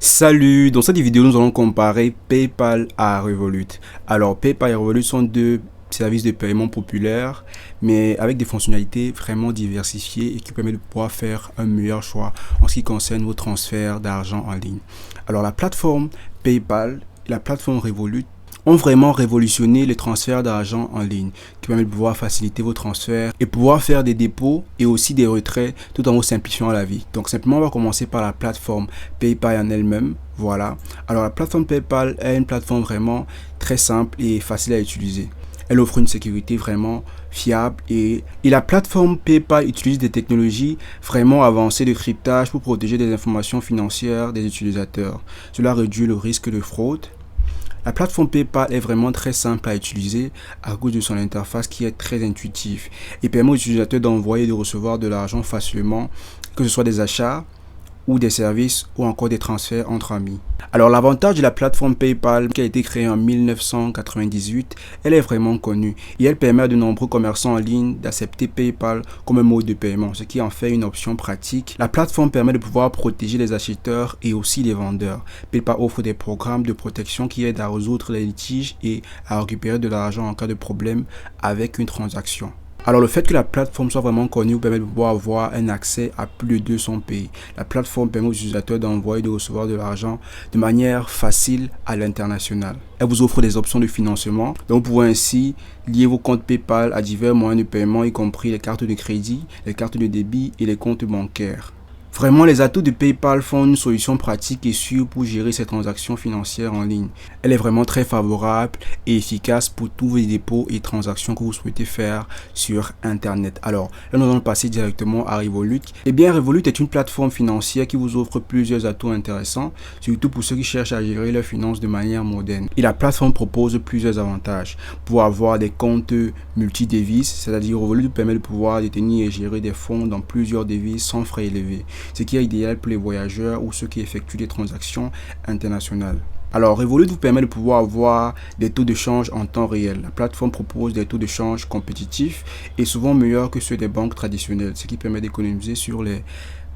Salut, dans cette vidéo nous allons comparer PayPal à Revolut. Alors PayPal et Revolut sont deux services de paiement populaires mais avec des fonctionnalités vraiment diversifiées et qui permettent de pouvoir faire un meilleur choix en ce qui concerne vos transferts d'argent en ligne. Alors la plateforme PayPal et la plateforme Revolut ont vraiment révolutionné les transferts d'argent en ligne, qui permettent de pouvoir faciliter vos transferts et pouvoir faire des dépôts et aussi des retraits tout en vous simplifiant la vie. Donc simplement on va commencer par la plateforme PayPal en elle-même. Voilà. Alors la plateforme PayPal est une plateforme vraiment très simple et facile à utiliser. Elle offre une sécurité vraiment fiable et la plateforme PayPal utilise des technologies vraiment avancées de cryptage pour protéger les informations financières des utilisateurs. Cela réduit le risque de fraude. La plateforme PayPal est vraiment très simple à utiliser à cause de son interface qui est très intuitive et permet aux utilisateurs d'envoyer et de recevoir de l'argent facilement, que ce soit des achats ou des services ou encore des transferts entre amis. Alors l'avantage de la plateforme PayPal qui a été créée en 1998, elle est vraiment connue et elle permet à de nombreux commerçants en ligne d'accepter PayPal comme un mode de paiement, ce qui en fait une option pratique. La plateforme permet de pouvoir protéger les acheteurs et aussi les vendeurs. PayPal offre des programmes de protection qui aident à résoudre les litiges et à récupérer de l'argent en cas de problème avec une transaction. Alors le fait que la plateforme soit vraiment connue vous permet de pouvoir avoir un accès à plus de 200 pays. La plateforme permet aux utilisateurs d'envoyer et de recevoir de l'argent de manière facile à l'international. Elle vous offre des options de financement, donc vous pouvez ainsi lier vos comptes PayPal à divers moyens de paiement, y compris les cartes de crédit, les cartes de débit et les comptes bancaires. Vraiment, les atouts de PayPal font une solution pratique et sûre pour gérer ces transactions financières en ligne. Elle est vraiment très favorable et efficace pour tous les dépôts et transactions que vous souhaitez faire sur Internet. Alors, là, nous allons passer directement à Revolut. Eh bien, Revolut est une plateforme financière qui vous offre plusieurs atouts intéressants, surtout pour ceux qui cherchent à gérer leurs finances de manière moderne. Et la plateforme propose plusieurs avantages. Pour avoir des comptes multi-devises, c'est-à-dire Revolut permet de pouvoir détenir et gérer des fonds dans plusieurs devises sans frais élevés, ce qui est idéal pour les voyageurs ou ceux qui effectuent des transactions internationales. Alors, Revolut vous permet de pouvoir avoir des taux de change en temps réel. La plateforme propose des taux de change compétitifs et souvent meilleurs que ceux des banques traditionnelles, ce qui permet d'économiser sur les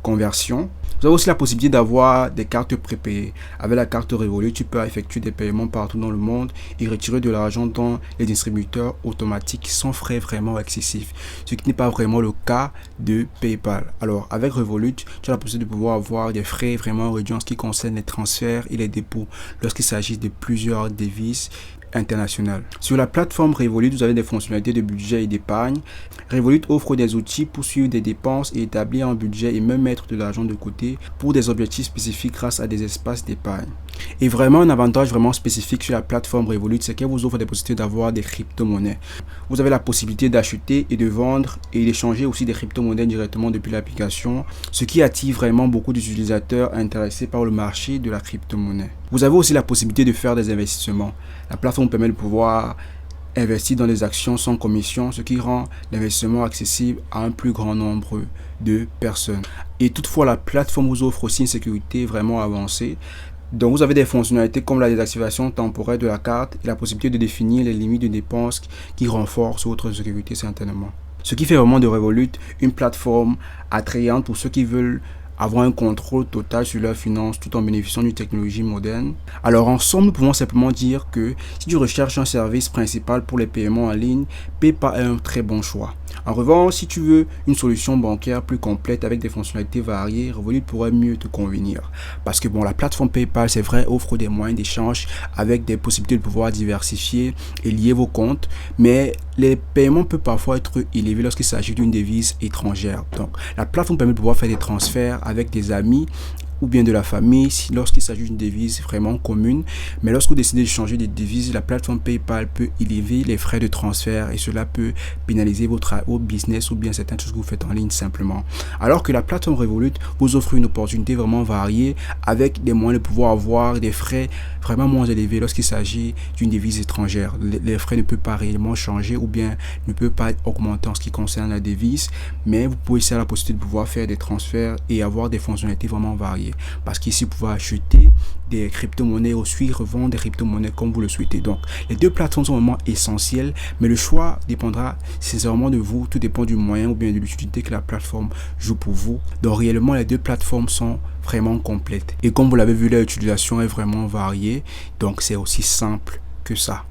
conversions. Vous avez aussi la possibilité d'avoir des cartes prépayées. Avec la carte Revolut, tu peux effectuer des paiements partout dans le monde et retirer de l'argent dans les distributeurs automatiques sans frais vraiment excessifs, ce qui n'est pas vraiment le cas de PayPal. Alors avec Revolut, tu as la possibilité de pouvoir avoir des frais vraiment réduits en ce qui concerne les transferts et les dépôts lorsqu'il s'agit de plusieurs devises internationales. Sur la plateforme Revolut, vous avez des fonctionnalités de budget et d'épargne. Revolut offre des outils pour suivre des dépenses et établir un budget et même mettre de l'argent de côté pour des objectifs spécifiques grâce à des espaces d'épargne. Et vraiment un avantage vraiment spécifique sur la plateforme Revolut, c'est qu'elle vous offre des possibilités d'avoir des crypto-monnaies. Vous avez la possibilité d'acheter et de vendre et d'échanger aussi des crypto-monnaies directement depuis l'application, ce qui attire vraiment beaucoup d'utilisateurs intéressés par le marché de la crypto-monnaie. Vous avez aussi la possibilité de faire des investissements. La plateforme permet de pouvoir investir dans des actions sans commission, ce qui rend l'investissement accessible à un plus grand nombre de personnes. Et toutefois, la plateforme vous offre aussi une sécurité vraiment avancée. Donc vous avez des fonctionnalités comme la désactivation temporaire de la carte et la possibilité de définir les limites de dépenses qui renforcent votre sécurité certainement. Ce qui fait vraiment de Revolut une plateforme attrayante pour ceux qui veulent avoir un contrôle total sur leurs finances tout en bénéficiant d'une technologie moderne. Alors en somme, nous pouvons simplement dire que si tu recherches un service principal pour les paiements en ligne, PayPal est un très bon choix. En revanche, si tu veux une solution bancaire plus complète avec des fonctionnalités variées, Revolut pourrait mieux te convenir. Parce que bon, la plateforme PayPal, c'est vrai, offre des moyens d'échange avec des possibilités de pouvoir diversifier et lier vos comptes, mais les paiements peuvent parfois être élevés lorsqu'il s'agit d'une devise étrangère. Donc, la plateforme permet de pouvoir faire des transferts avec des amis ou bien de la famille lorsqu'il s'agit d'une devise vraiment commune. Mais lorsque vous décidez de changer de devise, la plateforme PayPal peut élever les frais de transfert et cela peut pénaliser votre business ou bien certaines choses que vous faites en ligne simplement. Alors que la plateforme Revolut vous offre une opportunité vraiment variée avec des moyens de pouvoir avoir des frais vraiment moins élevés lorsqu'il s'agit d'une devise étrangère. Les frais ne peuvent pas réellement changer ou bien ne peuvent pas augmenter en ce qui concerne la devise, mais vous pouvez aussi avoir la possibilité de pouvoir faire des transferts et avoir des fonctionnalités vraiment variées. varier. Parce qu'ici, vous pouvez acheter des crypto-monnaies, aussi revendre des crypto-monnaies comme vous le souhaitez. Donc, les deux plateformes sont vraiment essentielles, mais le choix dépendra sincèrement de vous. Tout dépend du moyen ou bien de l'utilité que la plateforme joue pour vous. Donc, réellement, les deux plateformes sont vraiment complètes. Et comme vous l'avez vu, leur utilisation est vraiment variée. Donc, c'est aussi simple que ça.